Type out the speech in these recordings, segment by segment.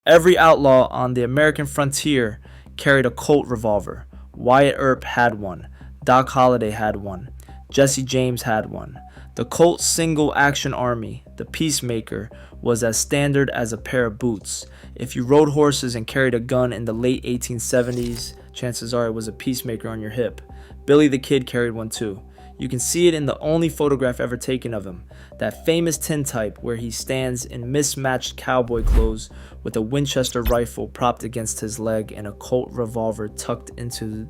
Every outlaw on the American frontier carried a Colt revolver. Wyatt Earp had one. Doc Holliday had one. Jesse James had one. The Colt Single Action Army, the peacemaker, was as standard as a pair of boots. If you rode horses and carried a gun in the late 1870s, chances are it was a peacemaker on your hip. Billy the Kid carried one too. You can see it in the only photograph ever taken of him, that famous tintype where he stands in mismatched cowboy clothes with a Winchester rifle propped against his leg and a Colt revolver tucked into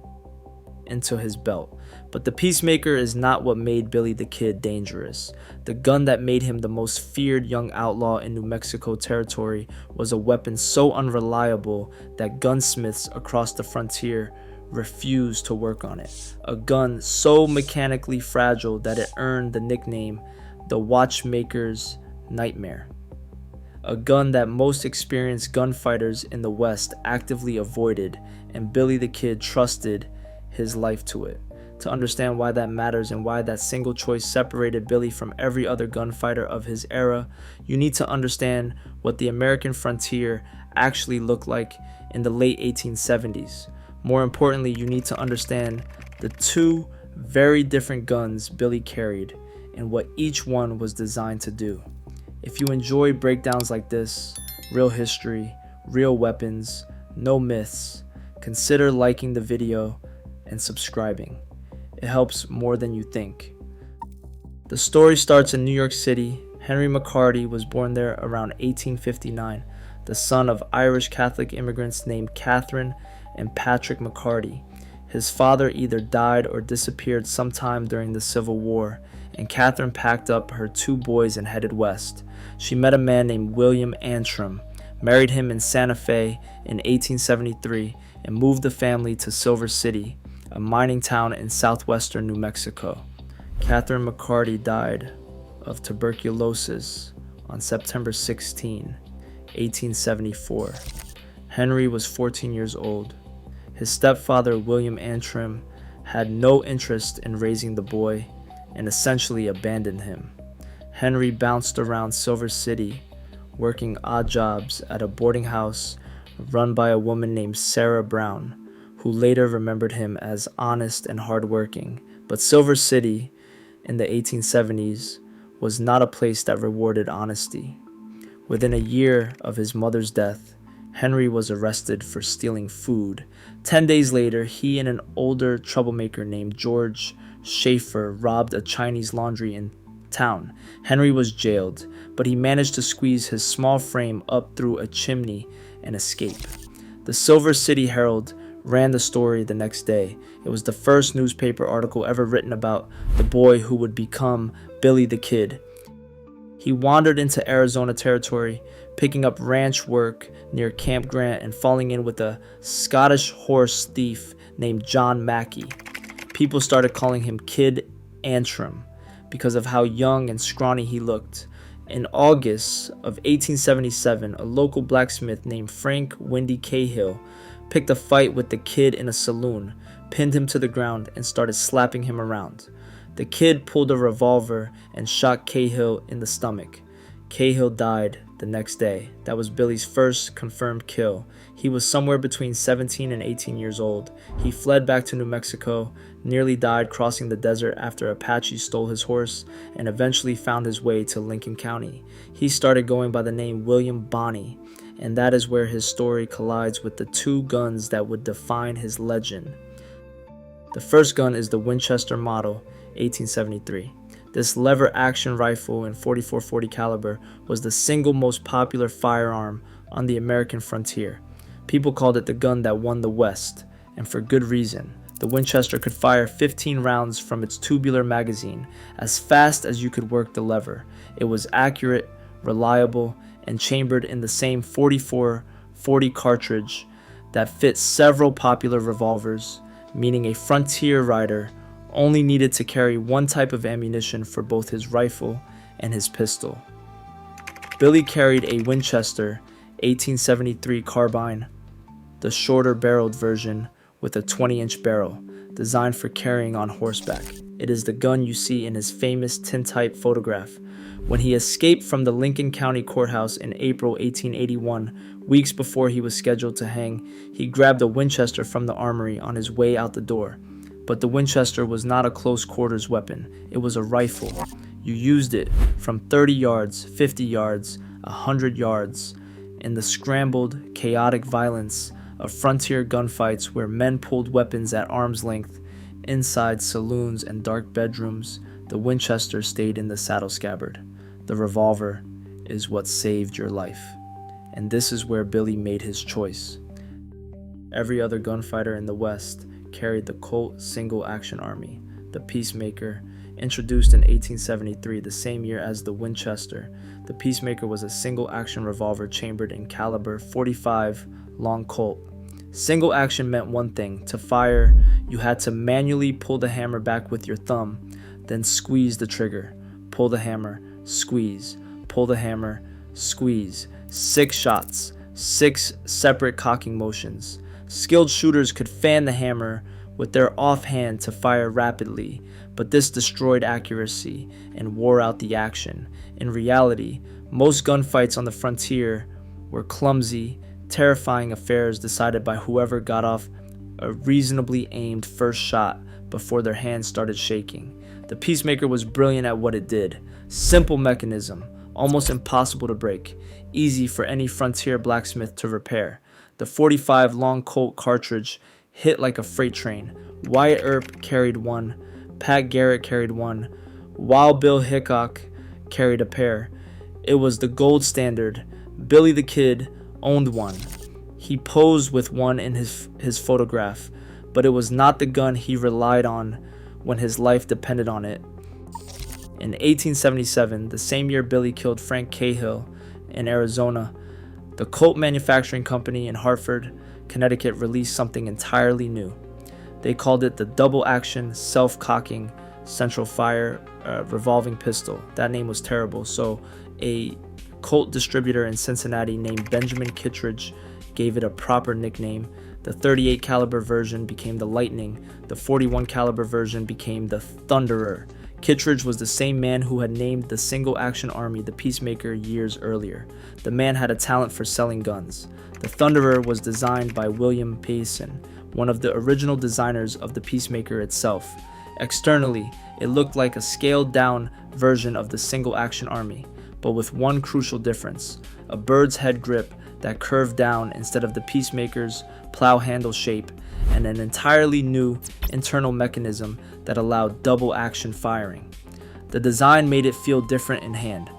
his belt. But the peacemaker is not what made Billy the Kid dangerous. The gun that made him the most feared young outlaw in New Mexico territory was a weapon so unreliable that gunsmiths across the frontier refused to work on it. A gun so mechanically fragile that it earned the nickname the watchmaker's nightmare. A gun that most experienced gunfighters in the West actively avoided, and Billy the Kid trusted his life to it. To understand why that matters and why that single choice separated Billy from every other gunfighter of his era, you need to understand what the American frontier actually looked like in the late 1870s. More importantly, you need to understand the two very different guns Billy carried and what each one was designed to do. If you enjoy breakdowns like this, real history, real weapons, no myths, consider liking the video and subscribing. It helps more than you think. The story starts in New York City. Henry McCarty was born there around 1859, the son of Irish Catholic immigrants named Catherine and Patrick McCarty. His father either died or disappeared sometime during the Civil War, and Catherine packed up her two boys and headed west. She met a man named William Antrim, married him in Santa Fe in 1873, and moved the family to Silver City, a mining town in southwestern New Mexico. Catherine McCarty died of tuberculosis on September 16, 1874. Henry was 14 years old. His stepfather, William Antrim, had no interest in raising the boy and essentially abandoned him. Henry bounced around Silver City, working odd jobs at a boarding house run by a woman named Sarah Brown, who later remembered him as honest and hardworking. But Silver City in the 1870s was not a place that rewarded honesty. Within a year of his mother's death, Henry was arrested for stealing food. 10 days later, he and an older troublemaker named George Schaefer robbed a Chinese laundry in town. Henry was jailed, but he managed to squeeze his small frame up through a chimney and escape. The Silver City Herald ran the story the next day. It was the first newspaper article ever written about the boy who would become Billy the Kid. He wandered into Arizona territory, picking up ranch work near Camp Grant and falling in with a Scottish horse thief named John Mackey. People started calling him Kid Antrim because of how young and scrawny he looked. In August of 1877, a local blacksmith named Frank Windy Cahill picked a fight with the Kid in a saloon, pinned him to the ground, and started slapping him around. The Kid pulled a revolver and shot Cahill in the stomach. Cahill died the next day. That was Billy's first confirmed kill. He was somewhere between 17 and 18 years old. He fled back to New Mexico, nearly died crossing the desert after Apaches stole his horse, and eventually found his way to Lincoln County. He started going by the name William Bonney, and that is where his story collides with the two guns that would define his legend. The first gun is the Winchester Model 1873. This lever-action rifle in .44-40 caliber was the single most popular firearm on the American frontier. People called it the gun that won the West, and for good reason. The Winchester could fire 15 rounds from its tubular magazine as fast as you could work the lever. It was accurate, reliable, and chambered in the same .44-40 cartridge that fit several popular revolvers, meaning a frontier rider only needed to carry one type of ammunition for both his rifle and his pistol. Billy carried a Winchester 1873 carbine, the shorter barreled version with a 20-inch barrel, designed for carrying on horseback. It is the gun you see in his famous tintype photograph. When he escaped from the Lincoln County Courthouse in April 1881, Weeks before he was scheduled to hang, he grabbed a Winchester from the armory on his way out the door. But the Winchester was not a close quarters weapon, it was a rifle. You used it from 30 yards, 50 yards, 100 yards, in the scrambled, chaotic violence of frontier gunfights where men pulled weapons at arm's length. Inside saloons and dark bedrooms, the Winchester stayed in the saddle scabbard. The revolver is what saved your life. And this is where Billy made his choice. Every other gunfighter in the West carried the Colt Single Action Army, the Peacemaker. Introduced in 1873, the same year as the Winchester, the Peacemaker was a single-action revolver chambered in caliber .45 long Colt. Single action meant one thing: to fire, you had to manually pull the hammer back with your thumb, then squeeze the trigger. Pull the hammer, squeeze, pull the hammer, squeeze. 6 shots, 6 separate cocking motions. Skilled shooters could fan the hammer with their offhand to fire rapidly, but this destroyed accuracy and wore out the action. In reality, most gunfights on the frontier were clumsy, terrifying affairs decided by whoever got off a reasonably aimed first shot before their hands started shaking. The Peacemaker was brilliant at what it did. Simple mechanism, almost impossible to break, easy for any frontier blacksmith to repair. The .45 long Colt cartridge hit like a freight train. Wyatt Earp carried one, Pat Garrett carried one, Wild Bill Hickok carried a pair. It was the gold standard. Billy the Kid owned one. He posed with one in his photograph, but it was not the gun he relied on when his life depended on it. In 1877, the same year Billy killed Frank Cahill in Arizona, the Colt Manufacturing Company in Hartford, Connecticut released something entirely new. They called it the double-action, self-cocking, central fire revolving pistol. That name was terrible, so a Colt distributor in Cincinnati named Benjamin Kittredge gave it a proper nickname. The .38 caliber version became the Lightning. The .41 caliber version became the Thunderer. Kittredge was the same man who had named the Single Action Army the Peacemaker years earlier. The man had a talent for selling guns. The Thunderer was designed by William Payson, one of the original designers of the Peacemaker itself. Externally, it looked like a scaled-down version of the Single Action Army, but with one crucial difference: a bird's head grip that curved down instead of the Peacemaker's plow handle shape, and an entirely new internal mechanism that allowed double action firing. The design made it feel different in hand.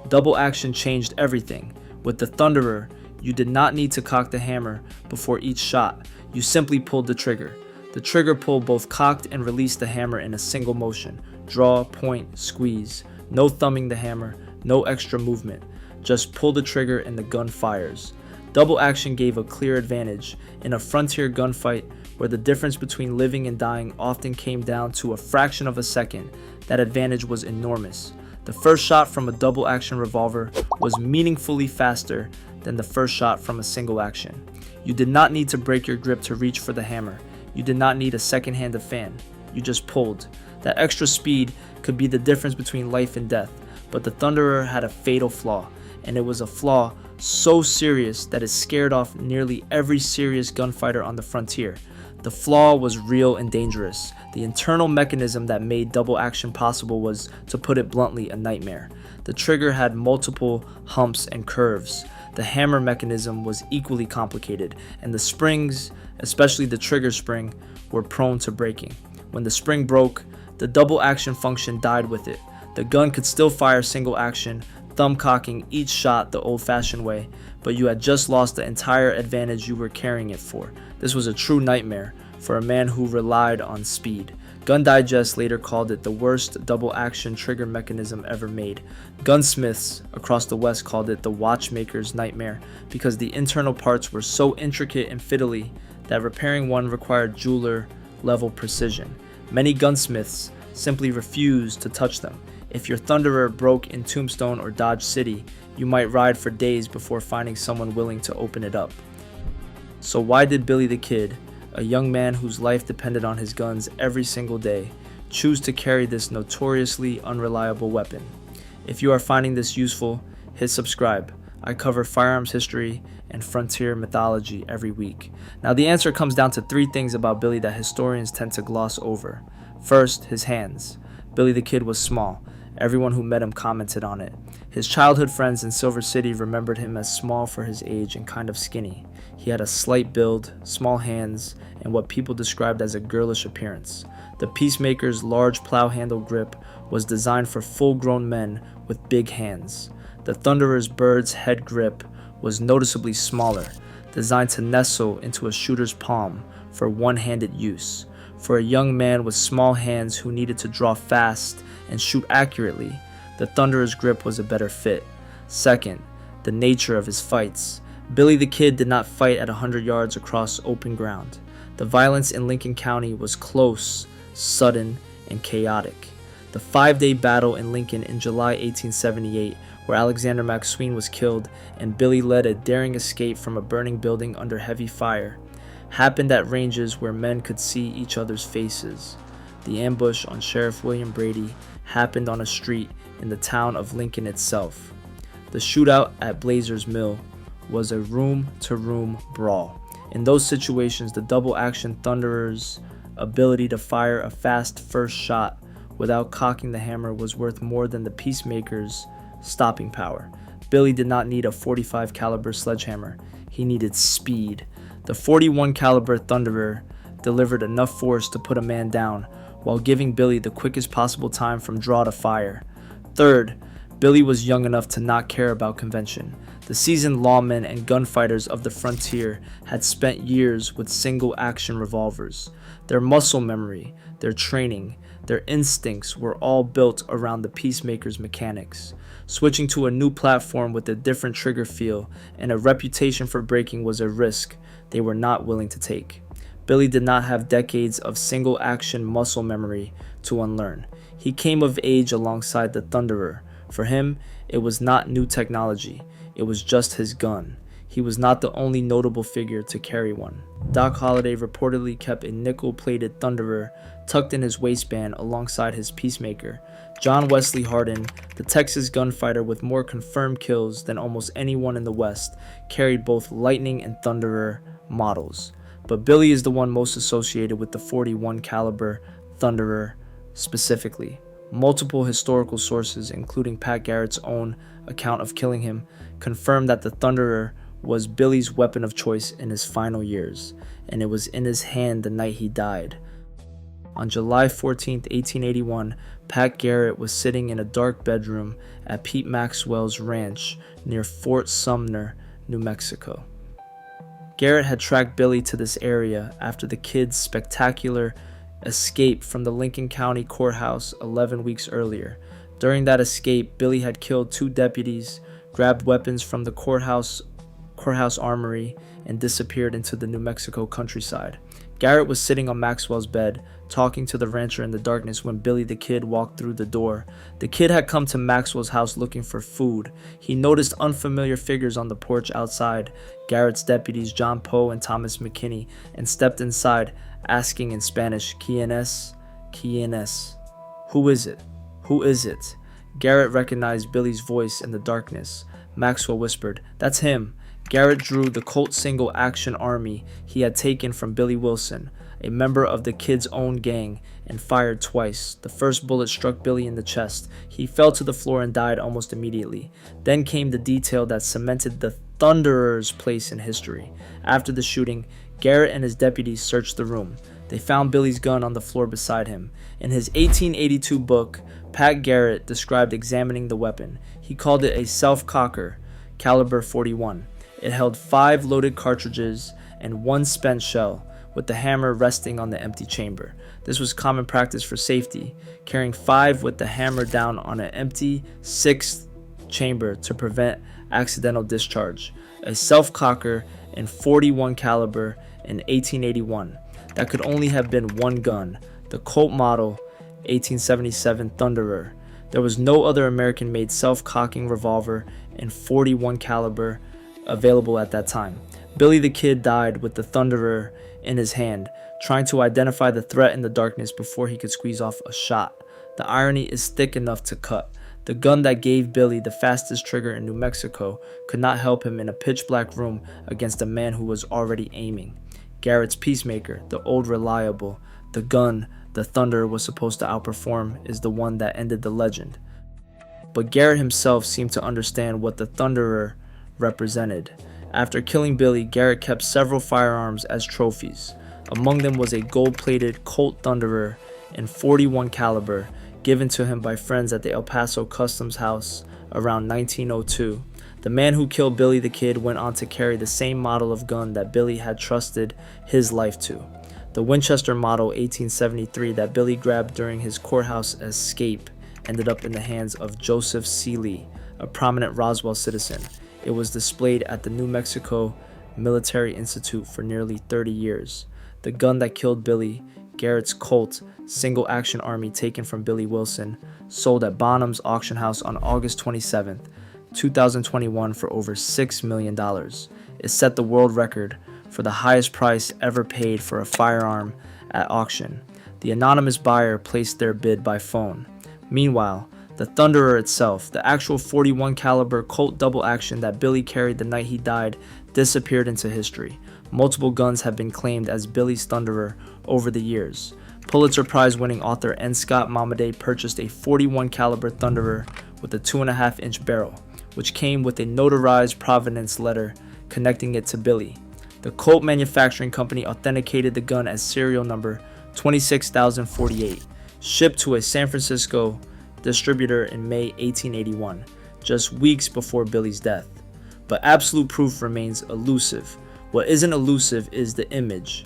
Double action changed everything. With the Thunderer, you did not need to cock the hammer before each shot. You simply pulled the trigger. The trigger pull both cocked and released the hammer in a single motion. Draw, point, squeeze. No thumbing the hammer, no extra movement. Just pull the trigger and the gun fires. Double action gave a clear advantage. In a frontier gunfight where the difference between living and dying often came down to a fraction of a second, that advantage was enormous. The first shot from a double action revolver was meaningfully faster than the first shot from a single action. You did not need to break your grip to reach for the hammer. You did not need a second hand to fan. You just pulled. That extra speed could be the difference between life and death, but the Thunderer had a fatal flaw, and it was a flaw so serious that it scared off nearly every serious gunfighter on the frontier. The flaw was real and dangerous. The internal mechanism that made double action possible was, to put it bluntly, a nightmare. The trigger had multiple humps and curves. The hammer mechanism was equally complicated, and the springs, especially the trigger spring, were prone to breaking. When the spring broke, the double action function died with it. The gun could still fire single action, thumb cocking each shot the old-fashioned way, but you had just lost the entire advantage you were carrying it for. This was a true nightmare for a man who relied on speed. Gun Digest later called it the worst double-action trigger mechanism ever made. Gunsmiths across the West called it the watchmaker's nightmare because the internal parts were so intricate and fiddly that repairing one required jeweler-level precision. Many gunsmiths simply refused to touch them. If your Thunderer broke in Tombstone or Dodge City, you might ride for days before finding someone willing to open it up. So why did Billy the Kid, a young man whose life depended on his guns every single day, choose to carry this notoriously unreliable weapon? If you are finding this useful, hit subscribe. I cover firearms history and frontier mythology every week. Now, the answer comes down to three things about Billy that historians tend to gloss over. First, his hands. Billy the Kid was small. Everyone who met him commented on it. His childhood friends in Silver City remembered him as small for his age and kind of skinny. He had a slight build, small hands, and what people described as a girlish appearance. The Peacemaker's large plow-handle grip was designed for full-grown men with big hands. The Thunderer's bird's head grip was noticeably smaller, designed to nestle into a shooter's palm for one-handed use. For a young man with small hands who needed to draw fast and shoot accurately, the Thunderer's grip was a better fit. Second, the nature of his fights. Billy the Kid did not fight at 100 yards across open ground. The violence in Lincoln County was close, sudden, and chaotic. The 5-day battle in Lincoln in July 1878, where Alexander McSween was killed and Billy led a daring escape from a burning building under heavy fire, happened at ranges where men could see each other's faces. The ambush on Sheriff William Brady happened on a street in the town of Lincoln itself. The shootout at Blazer's Mill was a room-to-room brawl. In those situations, the double-action Thunderer's ability to fire a fast first shot without cocking the hammer was worth more than the Peacemaker's stopping power. Billy did not need a .45 caliber sledgehammer. He needed speed. The .41 caliber Thunderer delivered enough force to put a man down while giving Billy the quickest possible time from draw to fire. Third, Billy was young enough to not care about convention. The seasoned lawmen and gunfighters of the frontier had spent years with single-action revolvers. Their muscle memory, their training, their instincts were all built around the Peacemaker's mechanics. Switching to a new platform with a different trigger feel and a reputation for breaking was a risk they were not willing to take. Billy did not have decades of single-action muscle memory to unlearn. He came of age alongside the Thunderer. For him, it was not new technology. It was just his gun. He was not the only notable figure to carry one. Doc Holliday reportedly kept a nickel-plated Thunderer tucked in his waistband alongside his Peacemaker. John Wesley Hardin, the Texas gunfighter with more confirmed kills than almost anyone in the West, carried both Lightning and Thunderer models. But Billy is the one most associated with the .41 caliber Thunderer specifically. Multiple historical sources, including Pat Garrett's own account of killing him, confirm that the Thunderer was Billy's weapon of choice in his final years, and it was in his hand the night he died. On July 14, 1881, Pat Garrett was sitting in a dark bedroom at Pete Maxwell's ranch near Fort Sumner, New Mexico. Garrett had tracked Billy to this area after the kid's spectacular escape from the Lincoln County Courthouse 11 weeks earlier. During that escape, Billy had killed 2 deputies, grabbed weapons from the courthouse armory, and disappeared into the New Mexico countryside. Garrett was sitting on Maxwell's bed, talking to the rancher in the darkness when Billy the Kid walked through the door. The kid had come to Maxwell's house looking for food. He noticed unfamiliar figures on the porch outside, Garrett's deputies John Poe and Thomas McKinney, and stepped inside, asking in Spanish, "¿Quién es? ¿Quién es? Who is it? Who is it?" Garrett recognized Billy's voice in the darkness. Maxwell whispered, "That's him." Garrett drew the Colt Single Action Army he had taken from Billy Wilson, a member of the kid's own gang, and fired twice. The first bullet struck Billy in the chest. He fell to the floor and died almost immediately. Then came the detail that cemented the Thunderer's place in history. After the shooting, Garrett and his deputies searched the room. They found Billy's gun on the floor beside him. In his 1882 book, Pat Garrett described examining the weapon. He called it a self-cocker, caliber .41. It held 5 loaded cartridges and 1 spent shell, with the hammer resting on the empty chamber. This was common practice for safety, carrying 5 with the hammer down on an empty 6th chamber to prevent accidental discharge. A self-cocker in .41 caliber in 1881. That could only have been one gun, the Colt model 1877 Thunderer. There was no other American-made self-cocking revolver in .41 caliber available at that time. Billy the Kid died with the Thunderer in his hand, trying to identify the threat in the darkness before he could squeeze off a shot. The irony is thick enough to cut. The gun that gave Billy the fastest trigger in New Mexico could not help him in a pitch-black room against a man who was already aiming. Garrett's Peacemaker, the old reliable, the gun the Thunderer was supposed to outperform, is the one that ended the legend. But Garrett himself seemed to understand what the Thunderer represented. After killing Billy, Garrett kept several firearms as trophies. Among them was a gold-plated Colt Thunderer in .41 caliber given to him by friends at the El Paso Customs House around 1902. The man who killed Billy the Kid went on to carry the same model of gun that Billy had trusted his life to. The Winchester Model 1873 that Billy grabbed during his courthouse escape ended up in the hands of Joseph C. Lee, a prominent Roswell citizen. It was displayed at the New Mexico Military Institute for nearly 30 years. The gun that killed Billy, Garrett's Colt Single Action Army taken from Billy Wilson, sold at Bonham's auction house on August 27, 2021 for over $6 million. It set the world record for the highest price ever paid for a firearm at auction. The anonymous buyer placed their bid by phone. Meanwhile, the Thunderer itself, the actual .41 caliber Colt double action that Billy carried the night he died, disappeared into history. Multiple guns have been claimed as Billy's Thunderer over the years. Pulitzer Prize-winning author N. Scott Momaday purchased a .41 caliber Thunderer with a 2.5-inch barrel, which came with a notarized provenance letter connecting it to Billy. The Colt Manufacturing Company authenticated the gun as serial number 26048, shipped to a San Francisco distributor in May 1881, just weeks before Billy's death. But absolute proof remains elusive. What isn't elusive is the image.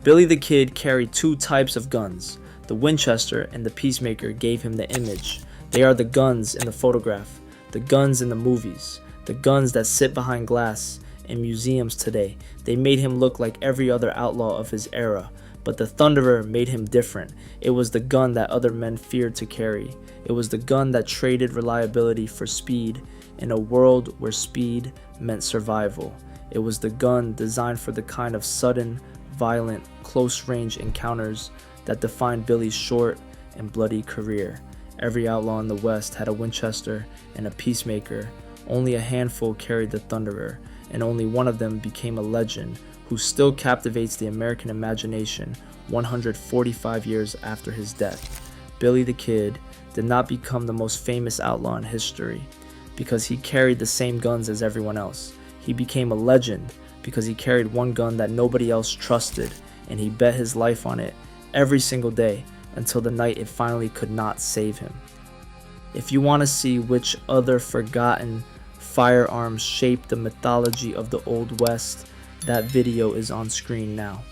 Billy the Kid carried two types of guns. The Winchester and the Peacemaker gave him the image. They are the guns in the photograph, the guns in the movies, the guns that sit behind glass in museums today. They made him look like every other outlaw of his era. But the Thunderer made him different. It was the gun that other men feared to carry. It was the gun that traded reliability for speed in a world where speed meant survival. It was the gun designed for the kind of sudden, violent, close-range encounters that defined Billy's short and bloody career. Every outlaw in the West had a Winchester and a Peacemaker. Only a handful carried the Thunderer, and only one of them became a legend who still captivates the American imagination 145 years after his death. Billy the Kid did not become the most famous outlaw in history because he carried the same guns as everyone else. He became a legend because he carried one gun that nobody else trusted, and he bet his life on it every single day until the night it finally could not save him. If you want to see which other forgotten firearms shaped the mythology of the Old West, that video is on screen now.